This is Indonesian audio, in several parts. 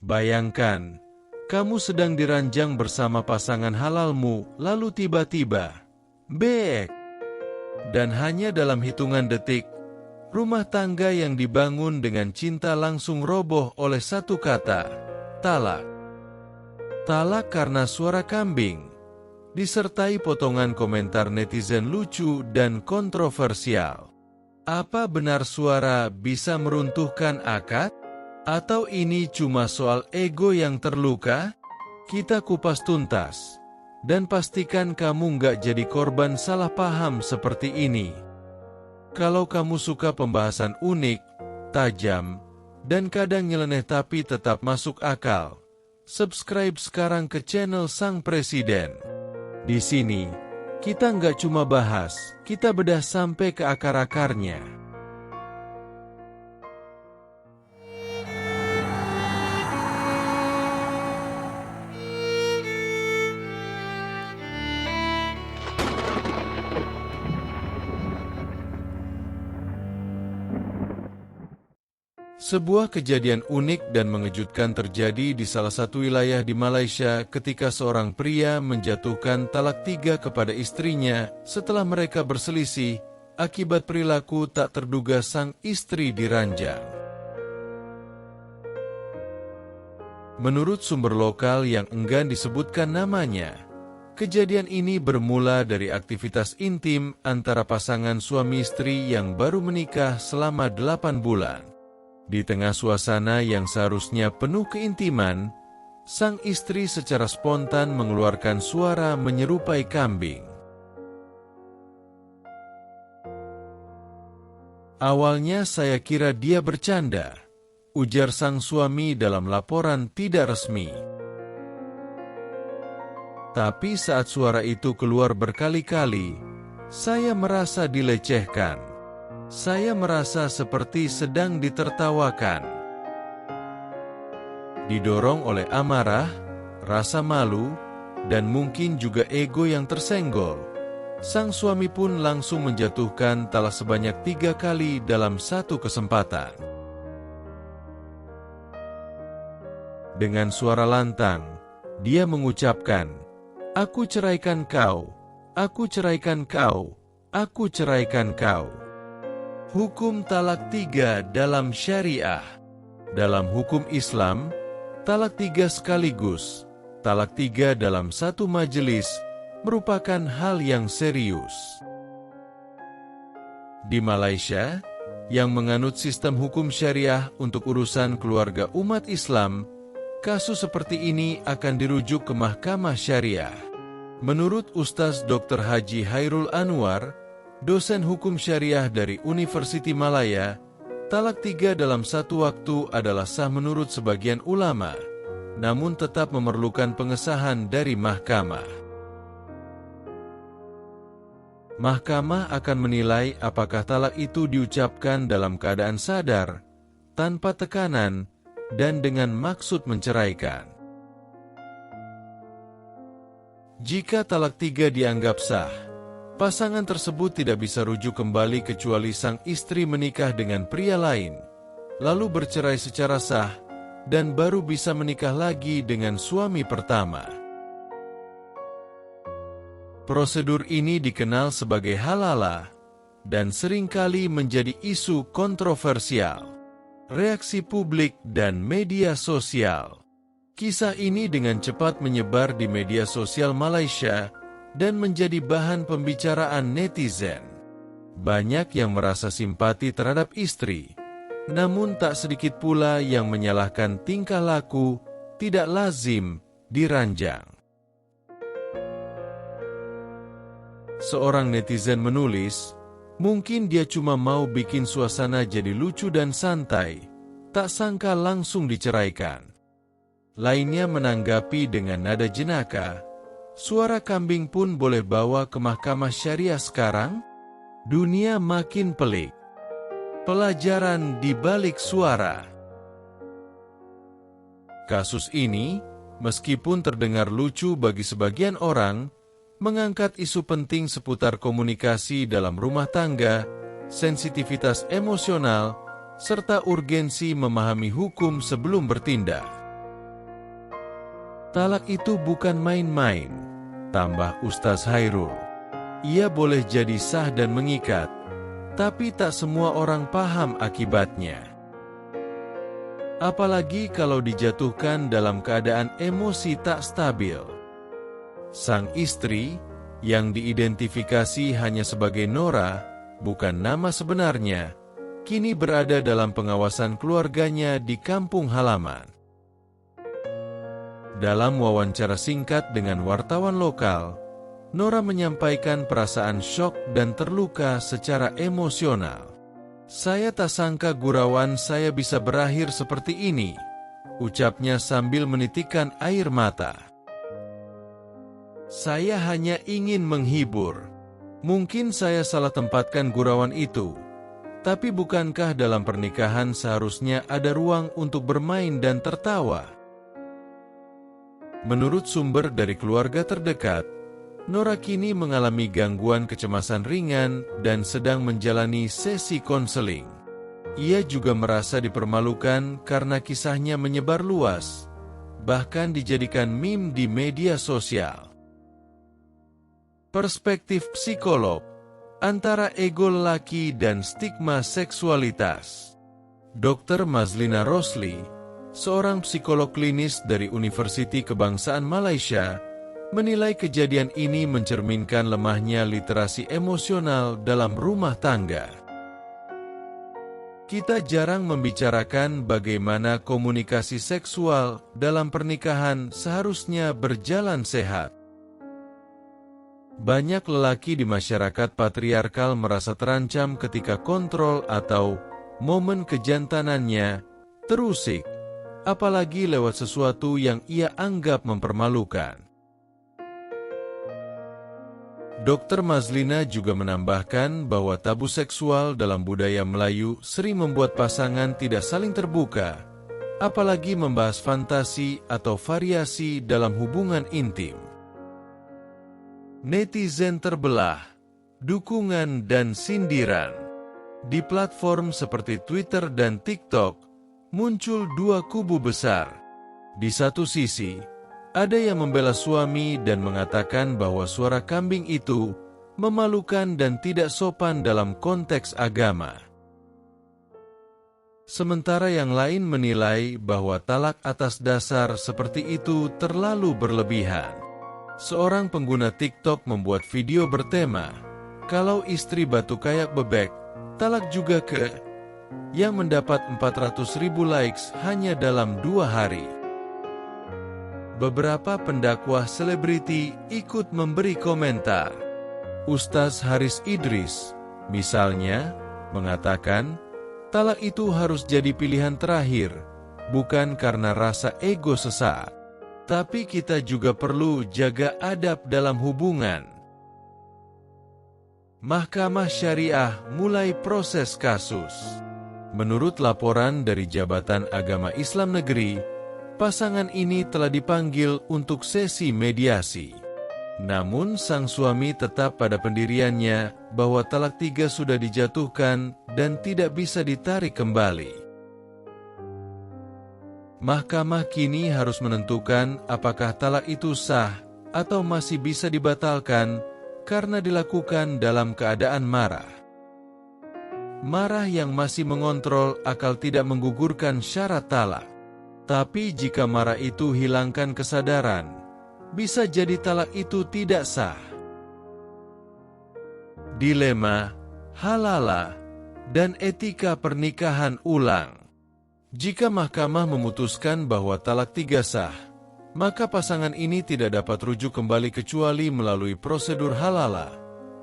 Bayangkan, kamu sedang diranjang bersama pasangan halalmu, lalu tiba-tiba, bek! Dan hanya dalam hitungan detik, rumah tangga yang dibangun dengan cinta langsung roboh oleh satu kata, talak. Talak karena suara kambing, disertai potongan komentar netizen lucu dan kontroversial. Apa benar suara bisa meruntuhkan akad? Atau ini cuma soal ego yang terluka? Kita kupas tuntas, dan pastikan kamu nggak jadi korban salah paham seperti ini. Kalau kamu suka pembahasan unik, tajam, dan kadang nyeleneh tapi tetap masuk akal, subscribe sekarang ke channel Sang Presiden. Di sini, kita nggak cuma bahas, kita bedah sampai ke akar-akarnya. Sebuah kejadian unik dan mengejutkan terjadi di salah satu wilayah di Malaysia ketika seorang pria menjatuhkan talak 3 kepada istrinya setelah mereka berselisih akibat perilaku tak terduga sang istri diranjang. Menurut sumber lokal yang enggan disebutkan namanya, kejadian ini bermula dari aktivitas intim antara pasangan suami istri yang baru menikah selama 8 bulan. Di tengah suasana yang seharusnya penuh keintiman, sang istri secara spontan mengeluarkan suara menyerupai kambing. Awalnya saya kira dia bercanda, ujar sang suami dalam laporan tidak resmi. Tapi saat suara itu keluar berkali-kali, saya merasa dilecehkan. Saya merasa seperti sedang ditertawakan. Didorong oleh amarah, rasa malu, dan mungkin juga ego yang tersenggol, sang suami pun langsung menjatuhkan talak sebanyak 3 kali dalam satu kesempatan. Dengan suara lantang, dia mengucapkan, "Aku ceraikan kau, aku ceraikan kau, aku ceraikan kau." Hukum talak 3 dalam syariah. Dalam hukum Islam, talak 3 sekaligus, talak 3 dalam satu majelis, merupakan hal yang serius. Di Malaysia, yang menganut sistem hukum syariah untuk urusan keluarga umat Islam, kasus seperti ini akan dirujuk ke mahkamah syariah. Menurut Ustaz Dr. Haji Hairul Anwar, dosen hukum syariah dari Universiti Malaya, talak 3 dalam satu waktu adalah sah menurut sebagian ulama, namun tetap memerlukan pengesahan dari mahkamah. Mahkamah akan menilai apakah talak itu diucapkan dalam keadaan sadar, tanpa tekanan, dan dengan maksud menceraikan. Jika talak 3 dianggap sah, pasangan tersebut tidak bisa rujuk kembali kecuali sang istri menikah dengan pria lain, lalu bercerai secara sah, dan baru bisa menikah lagi dengan suami pertama. Prosedur ini dikenal sebagai halalah, dan seringkali menjadi isu kontroversial, reaksi publik dan media sosial. Kisah ini dengan cepat menyebar di media sosial Malaysia, dan menjadi bahan pembicaraan netizen. Banyak yang merasa simpati terhadap istri, namun tak sedikit pula yang menyalahkan tingkah laku tidak lazim diranjang. Seorang netizen menulis, mungkin dia cuma mau bikin suasana jadi lucu dan santai, tak sangka langsung diceraikan. Lainnya menanggapi dengan nada jenaka, "Suara kambing pun boleh bawa ke mahkamah syariah sekarang? Dunia makin pelik." Pelajaran di balik suara. Kasus ini, meskipun terdengar lucu bagi sebagian orang, mengangkat isu penting seputar komunikasi dalam rumah tangga, sensitivitas emosional, serta urgensi memahami hukum sebelum bertindak. Talak itu bukan main-main, tambah Ustaz Hairul. Ia boleh jadi sah dan mengikat, tapi tak semua orang paham akibatnya. Apalagi kalau dijatuhkan dalam keadaan emosi tak stabil. Sang istri, yang diidentifikasi hanya sebagai Nora, bukan nama sebenarnya, kini berada dalam pengawasan keluarganya di kampung halaman. Dalam wawancara singkat dengan wartawan lokal, Nora menyampaikan perasaan syok dan terluka secara emosional. "Saya tak sangka gurauan saya bisa berakhir seperti ini," ucapnya sambil menitikkan air mata. "Saya hanya ingin menghibur. Mungkin saya salah tempatkan gurauan itu. Tapi bukankah dalam pernikahan seharusnya ada ruang untuk bermain dan tertawa?" Menurut sumber dari keluarga terdekat, Nora kini mengalami gangguan kecemasan ringan dan sedang menjalani sesi konseling. Ia juga merasa dipermalukan karena kisahnya menyebar luas, bahkan dijadikan meme di media sosial. Perspektif psikolog antara ego lelaki dan stigma seksualitas. Dr. Mazlina Rosli, seorang psikolog klinis dari Universiti Kebangsaan Malaysia, menilai kejadian ini mencerminkan lemahnya literasi emosional dalam rumah tangga. Kita jarang membicarakan bagaimana komunikasi seksual dalam pernikahan seharusnya berjalan sehat. Banyak lelaki di masyarakat patriarkal merasa terancam ketika kontrol atau momen kejantanannya terusik, apalagi lewat sesuatu yang ia anggap mempermalukan. Dr. Mazlina juga menambahkan bahwa tabu seksual dalam budaya Melayu sering membuat pasangan tidak saling terbuka, apalagi membahas fantasi atau variasi dalam hubungan intim. Netizen terbelah, dukungan dan sindiran. Di platform seperti Twitter dan TikTok, muncul dua kubu besar. Di satu sisi, ada yang membela suami dan mengatakan bahwa suara kambing itu memalukan dan tidak sopan dalam konteks agama. Sementara yang lain menilai bahwa talak atas dasar seperti itu terlalu berlebihan. Seorang pengguna TikTok membuat video bertema, "Kalau istri batu kayak bebek, talak juga ke," yang mendapat 400.000 likes hanya dalam 2 hari. Beberapa pendakwah selebriti ikut memberi komentar. Ustaz Haris Idris, misalnya, mengatakan, talak itu harus jadi pilihan terakhir, bukan karena rasa ego sesaat. Tapi kita juga perlu jaga adab dalam hubungan. Mahkamah Syariah mulai proses kasus. Menurut laporan dari Jabatan Agama Islam Negeri, pasangan ini telah dipanggil untuk sesi mediasi. Namun sang suami tetap pada pendiriannya bahwa talak 3 sudah dijatuhkan dan tidak bisa ditarik kembali. Mahkamah kini harus menentukan apakah talak itu sah atau masih bisa dibatalkan karena dilakukan dalam keadaan marah. Marah yang masih mengontrol akal tidak menggugurkan syarat talak. Tapi jika marah itu hilangkan kesadaran, bisa jadi talak itu tidak sah. Dilema, halalah, dan etika pernikahan ulang. Jika mahkamah memutuskan bahwa talak 3 sah, maka pasangan ini tidak dapat rujuk kembali kecuali melalui prosedur halalah,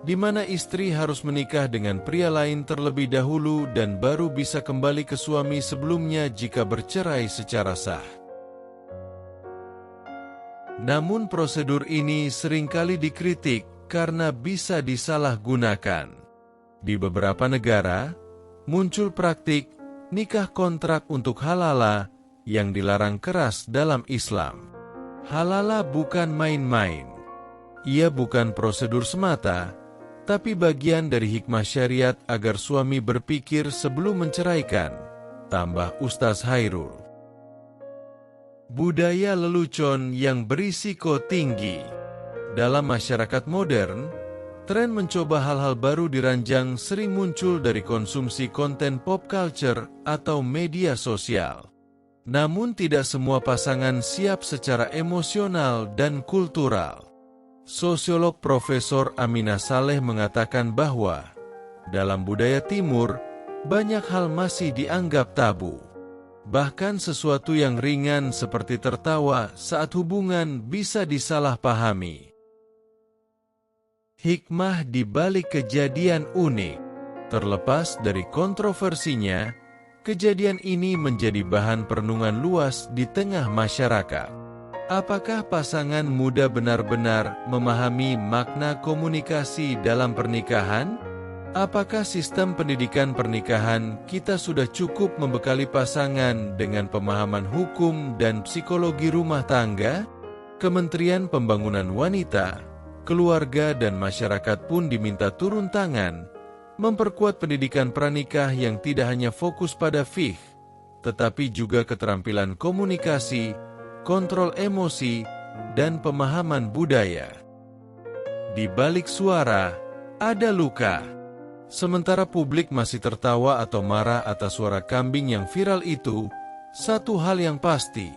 di mana istri harus menikah dengan pria lain terlebih dahulu dan baru bisa kembali ke suami sebelumnya jika bercerai secara sah. Namun prosedur ini seringkali dikritik karena bisa disalahgunakan. Di beberapa negara, muncul praktik nikah kontrak untuk halalah yang dilarang keras dalam Islam. Halalah bukan main-main. Ia bukan prosedur semata, tapi bagian dari hikmah syariat agar suami berpikir sebelum menceraikan, tambah Ustaz Hairul. Budaya lelucon yang berisiko tinggi. Dalam masyarakat modern, tren mencoba hal-hal baru diranjang sering muncul dari konsumsi konten pop culture atau media sosial. Namun tidak semua pasangan siap secara emosional dan kultural. Sosiolog Profesor Aminah Saleh mengatakan bahwa dalam budaya Timur, banyak hal masih dianggap tabu. Bahkan sesuatu yang ringan seperti tertawa saat hubungan bisa disalahpahami. Hikmah di balik kejadian unik. Terlepas dari kontroversinya, kejadian ini menjadi bahan perenungan luas di tengah masyarakat. Apakah pasangan muda benar-benar memahami makna komunikasi dalam pernikahan? Apakah sistem pendidikan pernikahan kita sudah cukup membekali pasangan dengan pemahaman hukum dan psikologi rumah tangga? Kementerian Pembangunan Wanita, Keluarga dan Masyarakat pun diminta turun tangan, memperkuat pendidikan pranikah yang tidak hanya fokus pada fikih, tetapi juga keterampilan komunikasi, kontrol emosi, dan pemahaman budaya. Di balik suara, ada luka. Sementara publik masih tertawa atau marah atas suara kambing yang viral itu, satu hal yang pasti,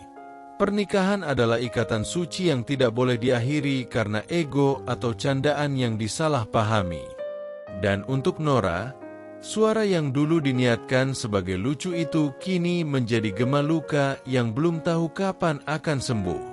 pernikahan adalah ikatan suci yang tidak boleh diakhiri karena ego atau candaan yang disalahpahami. Dan untuk Nora, suara yang dulu diniatkan sebagai lucu itu kini menjadi gema luka yang belum tahu kapan akan sembuh.